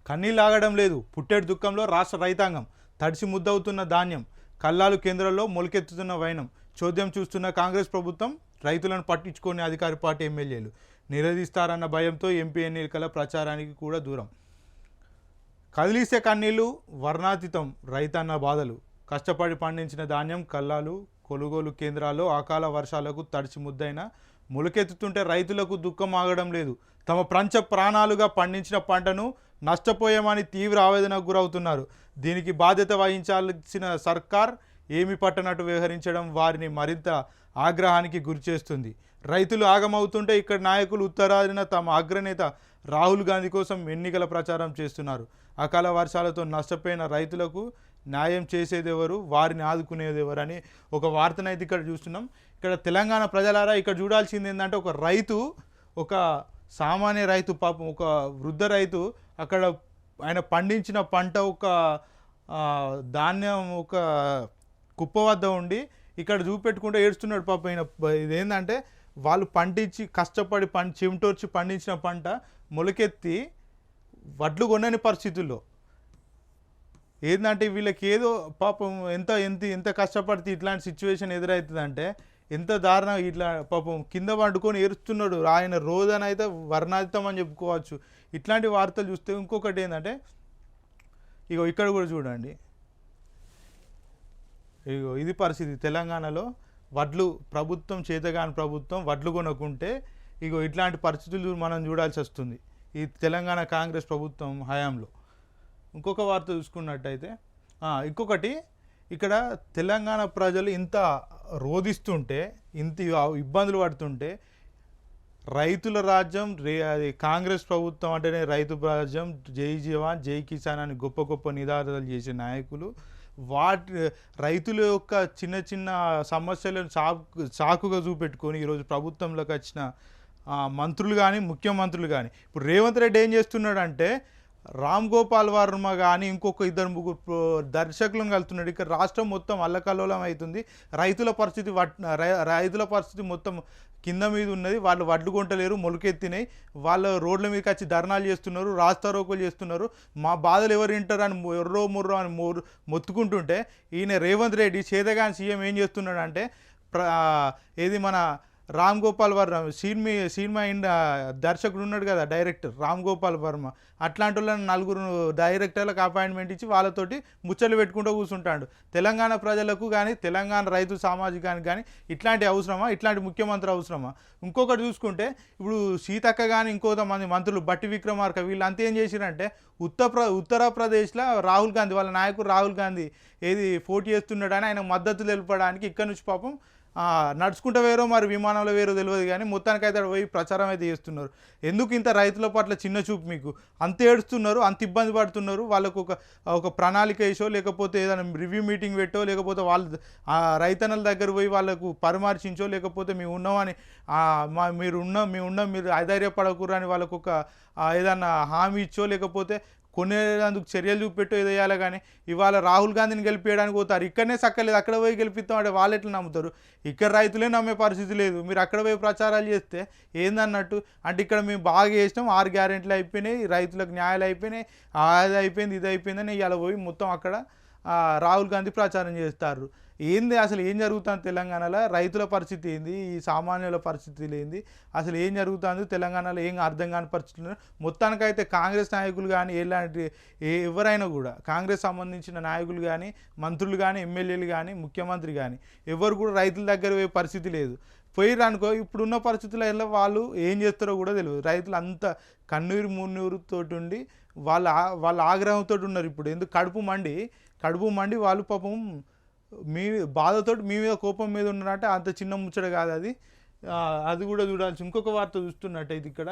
కన్నీలాగడం లేదు. పుట్టెడు దుఃఖంలో రాష్ట్ర రైతాంగం. తడిసి ముద్దవుతున్న ధాన్యం. కల్లాలు కేంద్రంలో మొలకెత్తుతున్న వైనం. చోద్యం చూస్తున్న కాంగ్రెస్ ప్రభుత్వం. రైతులను పట్టించుకొని అధికార పార్టీ ఎమ్మెల్యేలు నిలదీస్తారన్న భయంతో ఎంపీ ఎన్నికల ప్రచారానికి కూడా దూరం. కదిలిసే కన్నీళ్లు వర్ణాతీతం. రైతన్న బాధలు. కష్టపడి పండించిన ధాన్యం కల్లాలు కొనుగోలు కేంద్రాల్లో అకాల వర్షాలకు తడిసి ముద్దైన మొలకెత్తుతుంటే రైతులకు దుఃఖం ఆగడం లేదు. తమ ప్రాణాలుగా పండించిన పంటను నష్టపోయామని తీవ్ర ఆవేదనకు గురవుతున్నారు. దీనికి బాధ్యత వహించాల్సిన సర్కార్ ఏమి పట్టనట్టు వ్యవహరించడం వారిని మరింత ఆగ్రహానికి గురిచేస్తుంది. రైతులు ఆగమవుతుంటే ఇక్కడ నాయకులు ఉత్తరాదిన తమ అగ్రనేత రాహుల్ గాంధీ కోసం ఎన్నికల ప్రచారం చేస్తున్నారు. అకాల వర్షాలతో నష్టపోయిన రైతులకు న్యాయం చేసేదెవరు, వారిని ఆదుకునేదెవరు అని ఒక వార్తనైతే ఇక్కడ చూస్తున్నాం. ఇక్కడ తెలంగాణ ప్రజలారా ఇక్కడ చూడాల్సింది ఏంటంటే ఒక రైతు, ఒక సామాన్య రైతు, పాపం ఒక వృద్ధ రైతు అక్కడ ఆయన పండించిన పంట ఒక ధాన్యం ఒక కుప్ప వద్ద ఉండి ఇక్కడ చూపెట్టుకుంటూ ఏడుస్తున్నాడు పాపం. ఆయన ఇదేంటంటే వాళ్ళు పండించి కష్టపడి చెమటోర్చి పండించిన పంట మొలకెత్తి వడ్లు కొనని పరిస్థితుల్లో ఏంటంటే వీళ్ళకి ఏదో పాపం ఎంత ఎంత ఎంత కష్టపడితే ఇట్లాంటి సిచ్యువేషన్ ఎదురవుతుందంటే ఎంత దారుణం. ఇట్లా పాపం కింద పండుకొని ఏరుస్తున్నాడు ఆయన. రోజనైతే వర్ణాతీతం అని చెప్పుకోవచ్చు. ఇట్లాంటి వార్తలు చూస్తే ఇంకొకటి ఏంటంటే ఇగో ఇక్కడ కూడా చూడండి, ఇగో ఇది పరిస్థితి. తెలంగాణలో వడ్లు ప్రభుత్వం చేతగాని ప్రభుత్వం వడ్లు కొనుక్కుంటే ఇగో ఇట్లాంటి పరిస్థితులు మనం చూడాల్సి వస్తుంది ఈ తెలంగాణ కాంగ్రెస్ ప్రభుత్వం హయాంలో. ఇంకొక వార్త చూసుకున్నట్టయితే ఇంకొకటి ఇక్కడ తెలంగాణ ప్రజలు ఇంత రోధిస్తుంటే, ఇంత ఇబ్బందులు పడుతుంటే రైతుల రాజ్యం అది కాంగ్రెస్ ప్రభుత్వం అంటేనే రైతు రాజ్యం, జై జవాన్ జై కిసాన్ అని గొప్ప గొప్ప నినాదాలు చేసే నాయకులు రైతుల యొక్క చిన్న చిన్న సమస్యలను సాకుగా చూపెట్టుకొని ఈరోజు ప్రభుత్వంలోకి వచ్చిన మంత్రులు కానీ ముఖ్యమంత్రులు కానీ, ఇప్పుడు రేవంత్ రెడ్డి ఏం చేస్తున్నాడంటే రామ్ గోపాల్ వర్మ కానీ ఇంకొక ఇద్దరు ముగ్గురు దర్శకులను కలుతున్నాడు. ఇక్కడ రాష్ట్రం మొత్తం అల్లకల్లోలం అవుతుంది. రైతుల పరిస్థితి మొత్తం కింద మీద ఉన్నది. వాళ్ళు వడ్లు కొంటలేరు, మొలకెత్తినాయి. వాళ్ళు రోడ్ల మీదకి వచ్చి ధర్నాలు చేస్తున్నారు, రాస్తారోకోలు చేస్తున్నారు. మా బాధలు ఎవరు వింటారు అని ముర్రో అని మొత్తుకుంటుంటే ఈయన రేవంత్ రెడ్డి చేతగాని సీఎం ఏం చేస్తున్నాడు అంటే ఏది మన రామ్ గోపాల్ వర్మ సినిమా దర్శకుడు ఉన్నాడు కదా, డైరెక్టర్ రామ్ గోపాల్ వర్మ, అట్లాంటి వాళ్ళని నలుగురు డైరెక్టర్లకు అపాయింట్మెంట్ ఇచ్చి వాళ్ళతోటి ముచ్చలు పెట్టుకుంటూ కూర్చుంటాడు. తెలంగాణ ప్రజలకు కానీ తెలంగాణ రైతు సామాజికానికి కానీ ఇట్లాంటి అవసరమా? ఇట్లాంటి ముఖ్యమంత్రి అవసరమా? ఇంకొకటి చూసుకుంటే ఇప్పుడు సీతక్క కానీ ఇంకొంతమంది మంత్రులు బట్టి విక్రమార్క వీళ్ళంతా ఏం చేసిరంటే ఉత్తరప్రదేశ్లో రాహుల్ గాంధీ వాళ్ళ నాయకుడు రాహుల్ గాంధీ ఏది పోటీ చేస్తున్నాడని ఆయన మద్దతు తెలపడానికి ఇక్కడ నుంచి పాపం నడుచుకుంటూ వేరో మరి విమానంలో వేరో తెలియదు కానీ మొత్తానికైతే పోయి ప్రచారం అయితే చేస్తున్నారు. ఎందుకు ఇంత రైతుల పట్ల చిన్న చూపు మీకు? అంత ఏడుస్తున్నారు, అంత ఇబ్బంది పడుతున్నారు. వాళ్ళకు ఒక ప్రణాళిక వేసో లేకపోతే ఏదైనా రివ్యూ మీటింగ్ పెట్టో లేకపోతే వాళ్ళు రైతన్నల దగ్గర పోయి వాళ్ళకు పరామర్శించో లేకపోతే మేము ఉన్నామని మీరు అధైర్యపడకూరు అని వాళ్ళకు ఒక ఏదన్నా హామీ ఇచ్చో లేకపోతే కొనేందుకు చర్యలు చూపెట్టో ఏదో వేయాలి. కానీ ఇవాళ రాహుల్ గాంధీని గెలిపేయడానికి పోతారు. ఇక్కడనే సక్కలేదు, అక్కడ పోయి గెలిపిస్తాం అంటే వాళ్ళు ఎట్లా నమ్ముతారు? ఇక్కడ రైతులే నమ్మే పరిస్థితి లేదు. మీరు అక్కడ పోయి ప్రచారాలు చేస్తే ఏందన్నట్టు? అంటే ఇక్కడ మేము బాగా చేసినాం, 6 గ్యారెంటీలు అయిపోయినాయి, రైతులకు న్యాయాలు అయిపోయినాయి, అది అయిపోయింది ఇది అయిపోయిందని ఇలా పోయి మొత్తం అక్కడ రాహుల్ గాంధీ ప్రచారం చేస్తారు. ఏంది అసలు ఏం జరుగుతుంది తెలంగాణలో? రైతుల పరిస్థితి ఏంది? ఈ సామాన్యుల పరిస్థితి ఏంది? అసలు ఏం జరుగుతుంది తెలంగాణలో? ఏం అర్థం కాని పరిస్థితులు. మొత్తానికైతే కాంగ్రెస్ నాయకులు కానీ ఎవరైనా కూడా కాంగ్రెస్ సంబంధించిన నాయకులు కానీ మంత్రులు కానీ ఎమ్మెల్యేలు కానీ ముఖ్యమంత్రి కానీ ఎవరు కూడా రైతుల దగ్గర పోయే పరిస్థితి లేదు. పోయిర్రు అనుకో ఇప్పుడున్న పరిస్థితుల్లో వాళ్ళు ఏం చేస్తారో కూడా తెలియదు. రైతులు అంత కన్నీరు మున్నీరుతో ఉండి వాళ్ళ ఆగ్రహంతో ఉన్నారు. ఇప్పుడు ఎందుకు కడుపు మండి వాళ్ళు పాపం మీ బాధతో మీ మీద కోపం మీద ఉన్నారంటే అంత చిన్న ముచ్చట కాదు అది. అది కూడా చూడాల్సి. ఇంకొక వార్త చూస్తున్నట్టయితే ఇక్కడ